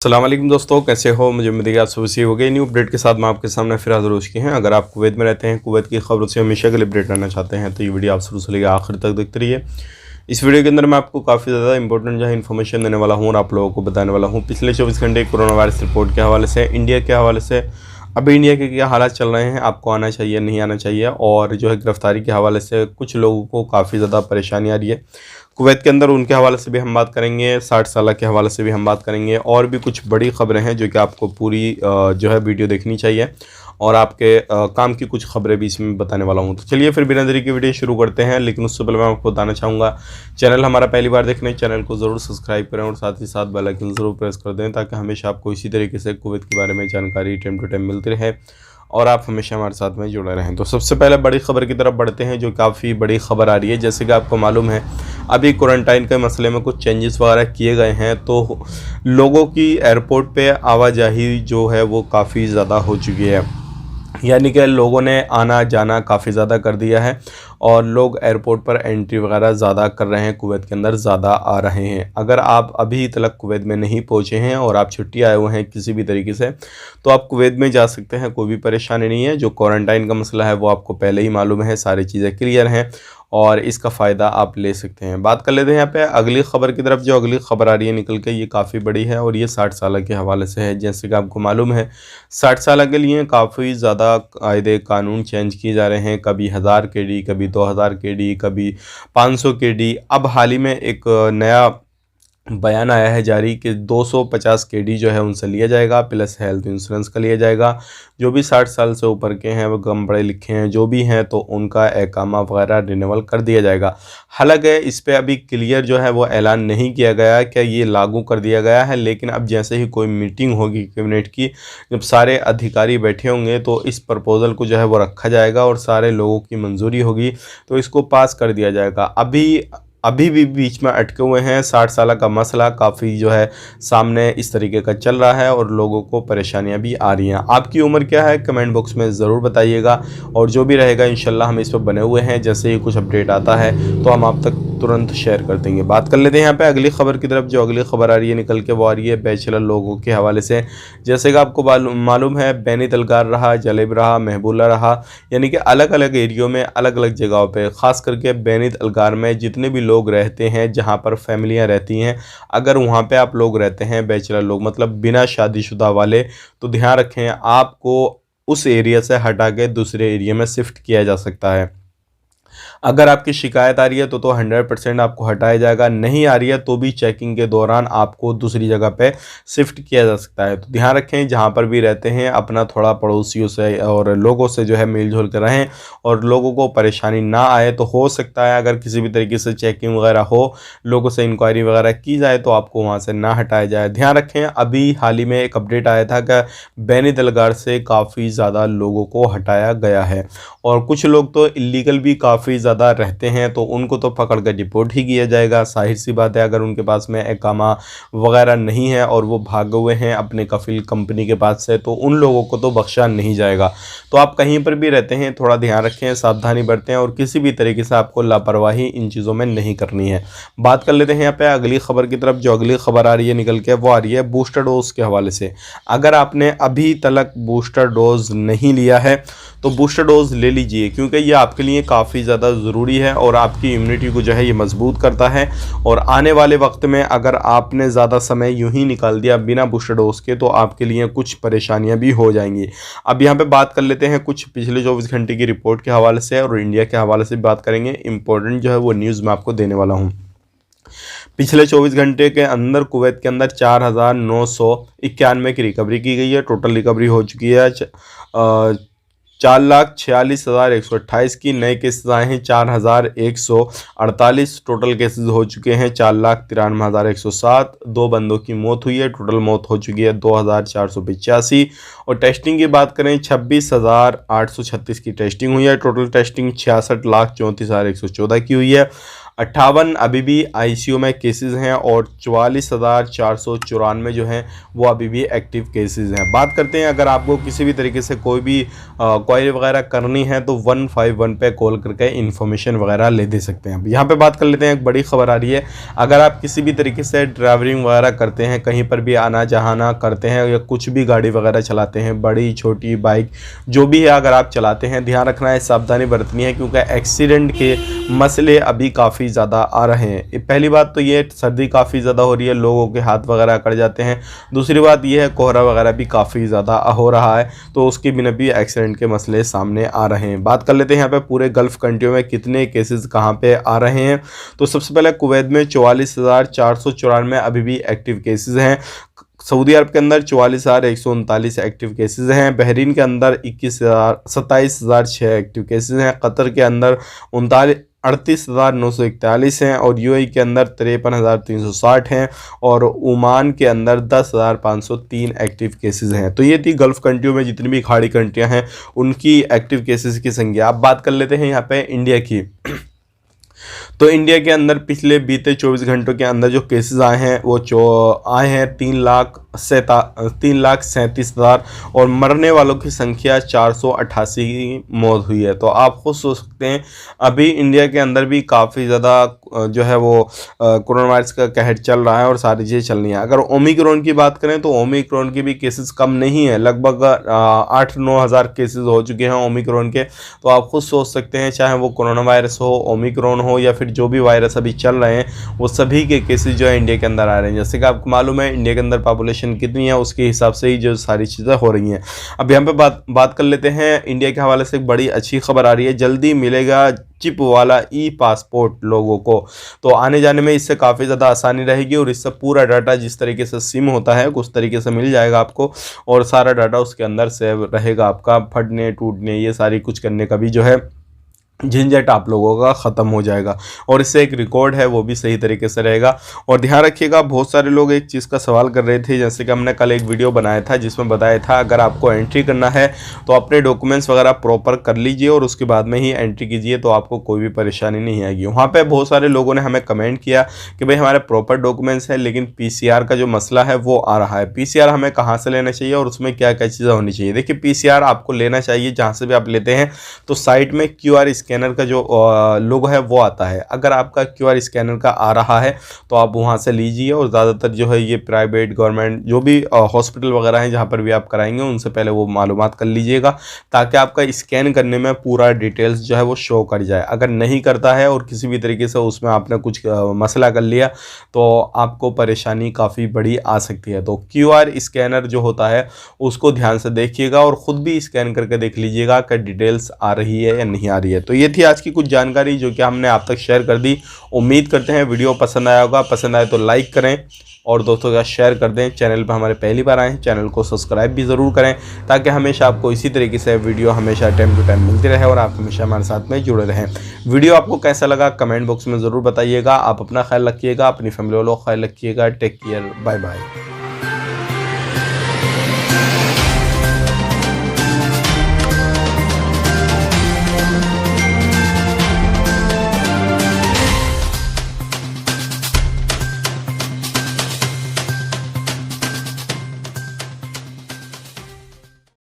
अस्सलाम वालेकुम दोस्तों, कैसे हो? मुझे उम्मीद है कि आप सब सही हो गए। न्यू अपडेट के साथ मैं आपके सामने फिर हाज़िर हो चुके हैं। अगर आप कुवैत में रहते हैं, कुवैत की खबरों से हमेशा के लिए अपडेट रहना चाहते हैं तो ये वीडियो आप शुरू से लेकर आखिर तक देखते रहिए। इस वीडियो के अंदर मैं आपको काफ़ी ज़्यादा इंपॉर्टेंट जो है इन्फॉर्मेशन देने वाला हूँ और आप लोगों को बताने वाला हूँ पिछले 24 घंटे कोरोना वायरस रिपोर्ट के हवाले से, इंडिया के हवाले से, अभी इंडिया के क्या हालात चल रहे हैं, आपको आना चाहिए नहीं आना चाहिए, और जो है गिरफ्तारी के हवाले से कुछ लोगों को काफ़ी ज़्यादा परेशानी आ रही है कुवैत के अंदर, उनके हवाले से भी हम बात करेंगे। 60 साल के हवाले से भी हम बात करेंगे और भी कुछ बड़ी खबरें हैं जो कि आपको पूरी जो है वीडियो देखनी चाहिए और आपके काम की कुछ खबरें भी इसमें बताने वाला हूं। तो चलिए फिर बिना देरी की वीडियो शुरू करते हैं। लेकिन उससे पहले मैं आपको बताना चाहूँगा, चैनल हमारा पहली बार देखने चैनल को ज़रूर सब्सक्राइब करें और साथ ही साथ बेल आइकन ज़रूर प्रेस कर दें ताकि हमेशा आपको इसी तरीके से कुवैत के बारे में जानकारी टाइम टू टाइम मिलती रहे और आप हमेशा हमारे साथ में जुड़े रहें। तो सबसे पहले बड़ी खबर की तरफ बढ़ते हैं जो काफ़ी बड़ी खबर आ रही है। जैसे कि आपको मालूम है अभी क्वारंटाइन के मसले में कुछ चेंजेस वगैरह किए गए हैं, तो लोगों की एयरपोर्ट पे आवाजाही जो है वो काफ़ी ज़्यादा हो चुकी है, यानी कि लोगों ने आना जाना काफ़ी ज़्यादा कर दिया है और लोग एयरपोर्ट पर एंट्री वगैरह ज़्यादा कर रहे हैं, कुवैत के अंदर ज़्यादा आ रहे हैं। अगर आप अभी तक कुवैत में नहीं पहुँचे हैं और आप छुट्टी आए हुए हैं किसी भी तरीके से, तो आप कुवैत में जा सकते हैं, कोई भी परेशानी नहीं है। जो क्वारंटाइन का मसला है वो आपको पहले ही मालूम है, सारी चीज़ें क्लियर हैं और इसका फ़ायदा आप ले सकते हैं। बात कर लेते हैं यहाँ पे अगली खबर की तरफ। जो अगली खबर आ रही है निकल के, ये काफ़ी बड़ी है और ये 60 साल के हवाले से है। जैसे कि आपको मालूम है 60 साल के लिए काफ़ी ज़्यादा कायदे कानून चेंज किए जा रहे हैं, कभी 1000 केडी, कभी 2000 केडी, कभी 500 केडी। अब हाल ही में एक नया बयान आया है जारी कि 250 केडी जो है उनसे लिया जाएगा, प्लस हेल्थ इंश्योरेंस का लिया जाएगा। जो भी 60 साल से ऊपर के हैं, वो कम पढ़े लिखे हैं जो भी हैं, तो उनका एकामा वगैरह रिन्यूअल कर दिया जाएगा। हालांकि इस पर अभी क्लियर जो है वो ऐलान नहीं किया गया कि ये लागू कर दिया गया है, लेकिन अब जैसे ही कोई मीटिंग होगी कैबिनेट की, जब सारे अधिकारी बैठे होंगे तो इस प्रपोज़ल को जो है वो रखा जाएगा और सारे लोगों की मंजूरी होगी तो इसको पास कर दिया जाएगा। अभी भी बीच में अटके हुए हैं। 60 साल का मसला काफ़ी जो है सामने इस तरीके का चल रहा है और लोगों को परेशानियां भी आ रही हैं। आपकी उम्र क्या है कमेंट बॉक्स में ज़रूर बताइएगा और जो भी रहेगा इंशाल्लाह हम इस पर बने हुए हैं, जैसे ही कुछ अपडेट आता है तो हम आप तक तुरंत शेयर कर देंगे। बात कर लेते हैं यहाँ पे अगली खबर की तरफ। जो अगली खबर आ रही है निकल के, वो आ रही है बैचलर लोगों के हवाले से। जैसे कि आपको मालूम है बैनी तलगार रहा, जलेब रहा, महबूला रहा, यानी कि अलग अलग एरियो में अलग अलग जगहों पे, ख़ास करके बैनी तलगार में जितने भी लोग रहते हैं, जहाँ पर फैमिलियाँ रहती हैं, अगर वहाँ पे आप लोग रहते हैं बैचलर लोग, मतलब बिना शादीशुदा वाले, तो ध्यान रखें आपको उस एरिया से हटा के दूसरे एरिया में शिफ्ट किया जा सकता है। अगर आपकी शिकायत आ रही है तो 100% आपको हटाया जाएगा, नहीं आ रही है तो भी चेकिंग के दौरान आपको दूसरी जगह पे शिफ्ट किया जा सकता है। तो ध्यान रखें जहाँ पर भी रहते हैं अपना थोड़ा पड़ोसियों से और लोगों से जो है मिलजुल कर रहें और लोगों को परेशानी ना आए। तो हो सकता है अगर किसी भी तरीके से चेकिंग वगैरह हो, लोगों से इंक्वायरी वगैरह की जाए तो आपको वहाँ से ना हटाया जाए। ध्यान रखें अभी हाल ही में एक अपडेट आया था कि बैनी दलगार से काफ़ी ज़्यादा लोगों को हटाया गया है और कुछ लोग तो इलीगल भी काफ़ी ज़्यादा रहते हैं, तो उनको तो पकड़ कर डिपोर्ट ही किया जाएगा। जाहिर सी बात है अगर उनके पास में एकामा वगैरह नहीं है और वो भागे हुए हैं अपने कफील कंपनी के पास से, तो उन लोगों को तो बख्शा नहीं जाएगा। तो आप कहीं पर भी रहते हैं थोड़ा ध्यान रखें, सावधानी बरतें और किसी भी तरीके से आपको लापरवाही इन चीज़ों में नहीं करनी है। बात कर लेते हैं यहाँ पे अगली खबर की तरफ। जो अगली खबर आ रही है निकल के, वो आ रही है बूस्टर डोज के हवाले से। अगर आपने अभी तक बूस्टर डोज नहीं लिया है तो बूस्टर डोज ले लीजिए, क्योंकि ये आपके लिए काफ़ी ज़्यादा ज़रूरी है और आपकी इम्यूनिटी को जो है ये मजबूत करता है। और आने वाले वक्त में अगर आपने ज़्यादा समय यूं ही निकाल दिया बिना बूस्टर डोज के, तो आपके लिए कुछ परेशानियां भी हो जाएंगी। अब यहाँ पे बात कर लेते हैं कुछ पिछले 24 घंटे की रिपोर्ट के हवाले से और इंडिया के हवाले से बात करेंगे। इंपॉर्टेंट जो है वो न्यूज़ मैं आपको देने वाला हूँ। पिछले 24 घंटे के अंदर कुवैत के अंदर 4991 की रिकवरी की गई है। टोटल रिकवरी हो चुकी है 4,46,128 की। नए केसेस आए हैं 4,148। टोटल केसेस हो चुके हैं 4,93,107। 2 बंदों की मौत हुई है। टोटल मौत हो चुकी है 2,485। और टेस्टिंग की बात करें 26,836 की टेस्टिंग हुई है। टोटल टेस्टिंग 66,34,114 की हुई है। 58 अभी भी आईसीयू में केसेस हैं और 44,494 जो हैं वो अभी भी एक्टिव केसेस हैं। बात करते हैं अगर आपको किसी भी तरीके से कोई भी क्वायरी वगैरह करनी है तो 151 पे कॉल करके इन्फॉर्मेशन वगैरह ले दे सकते हैं। यहाँ पे बात कर लेते हैं, एक बड़ी खबर आ रही है। अगर आप किसी भी तरीके से ड्राइविंग वगैरह करते हैं, कहीं पर भी आना जहाना करते हैं या कुछ भी गाड़ी वगैरह चलाते हैं, बड़ी छोटी बाइक जो भी है अगर आप चलाते हैं, ध्यान रखना है, सावधानी बरतनी है, क्योंकि एक्सीडेंट के मसले अभी काफ़ी ज़्यादा आ रहे हैं। पहली बात तो ये सर्दी काफ़ी ज़्यादा हो रही है, लोगों के हाथ वगैरह अकड़ जाते हैं। दूसरी बात ये है कोहरा वगैरह भी काफ़ी ज़्यादा हो रहा है, तो उसके बिना भी एक्सीडेंट के मसले सामने आ रहे हैं। बात कर लेते हैं यहाँ पे पूरे गल्फ़ कंट्रियों में कितने केसेस कहाँ पे आ रहे हैं। तो सबसे पहले कुवैत में 44,494 अभी भी एक्टिव केसेस हैं। सऊदी अरब के अंदर 44,139 एक्टिव केसेस हैं। बहरीन के अंदर 27,6 एक्टिव केसेस हैं। कतर के अंदर 38,941 हैं और यूएई के अंदर 53,360 हैं और ओमान के अंदर 10,503 एक्टिव केसेस हैं। तो ये थी गल्फ़ कंट्रियों में जितनी भी खाड़ी कंट्रियां हैं उनकी एक्टिव केसेस की संख्या। अब बात कर लेते हैं यहाँ पे इंडिया की। तो इंडिया के अंदर पिछले बीते 24 घंटों के अंदर जो केसेस आए हैं वो आए हैं 3,37,000 और मरने वालों की संख्या 488 मौत हुई है। तो आप खुद सोच सकते हैं अभी इंडिया के अंदर भी काफ़ी ज़्यादा जो है वो कोरोना वायरस का कहर चल रहा है और सारी चीज़ें चल रही हैं। अगर ओमिक्रॉन की बात करें तो ओमिक्रॉन के भी केसेस कम नहीं है, लगभग 8-9 हज़ार केसेस हो चुके हैं ओमिक्रॉन के। तो आप खुद सोच सकते हैं चाहे वो कोरोना वायरस हो, ओमिक्रॉन हो या फिर जो भी वायरस अभी चल रहे हैं वो सभी के केसेस जो है इंडिया के अंदर आ रहे हैं। जैसे कि आपको मालूम है इंडिया के अंदर पॉपुलेशन कितनी है उसके हिसाब से ही जो सारी चीज़ें हो रही हैं। अब यहाँ पे बात कर लेते हैं इंडिया के हवाले से एक बड़ी अच्छी खबर आ रही है, जल्दी मिलेगा चिप वाला ई पासपोर्ट लोगों को। तो आने जाने में इससे काफ़ी ज़्यादा आसानी रहेगी और इससे पूरा डाटा जिस तरीके से सिम होता है उस तरीके से मिल जाएगा आपको और सारा डाटा उसके अंदर सेव रहेगा। आपका फटने टूटने ये सारी कुछ करने का भी जो है झंझट आप लोगों का ख़त्म हो जाएगा और इससे एक रिकॉर्ड है वो भी सही तरीके से रहेगा। और ध्यान रखिएगा, बहुत सारे लोग एक चीज़ का सवाल कर रहे थे, जैसे कि हमने कल एक वीडियो बनाया था जिसमें बताया था अगर आपको एंट्री करना है तो अपने डॉक्यूमेंट्स वगैरह प्रॉपर कर लीजिए और उसके बाद में ही एंट्री कीजिए, तो आपको कोई भी परेशानी नहीं आएगी। वहाँ पर बहुत सारे लोगों ने हमें कमेंट किया कि भाई हमारे प्रॉपर डॉक्यूमेंट्स हैं लेकिन PCR का जो मसला है वो आ रहा है। PCR हमें कहाँ से लेना चाहिए और उसमें क्या क्या चीज़ें होनी चाहिए। देखिए PCR आपको लेना चाहिए जहाँ से भी आप लेते हैं तो साइड में QR स्कैनर का जो लोगो है वो आता है। अगर आपका QR स्कैनर का आ रहा है तो आप वहाँ से लीजिए और ज़्यादातर जो है ये प्राइवेट गवर्नमेंट जो भी हॉस्पिटल वगैरह हैं जहाँ पर भी आप कराएंगे उनसे पहले वो मालूमात कर लीजिएगा ताकि आपका स्कैन करने में पूरा डिटेल्स जो है वो शो कर जाए। अगर नहीं करता है और किसी भी तरीके से उसमें आपने कुछ मसला कर लिया तो आपको परेशानी काफ़ी बड़ी आ सकती है। तो QR स्कैनर जो होता है उसको ध्यान से देखिएगा और ख़ुद भी स्कैन करके देख लीजिएगा कि डिटेल्स आ रही है या नहीं आ रही है। तो ये थी आज की कुछ जानकारी जो कि हमने आप तक शेयर कर दी। उम्मीद करते हैं वीडियो पसंद आया होगा, पसंद आए तो लाइक करें और दोस्तों का शेयर कर दें। चैनल पर हमारे पहली बार आए हैं चैनल को सब्सक्राइब भी ज़रूर करें ताकि हमेशा आपको इसी तरीके से वीडियो हमेशा टाइम टू टाइम मिलती रहे और आप हमेशा हमारे साथ में जुड़े रहें। वीडियो आपको कैसा लगा कमेंट बॉक्स में ज़रूर बताइएगा। आप अपना ख्याल रखिएगा, अपनी फैमिली वालों का ख्याल रखिएगा। Take care, bye bye.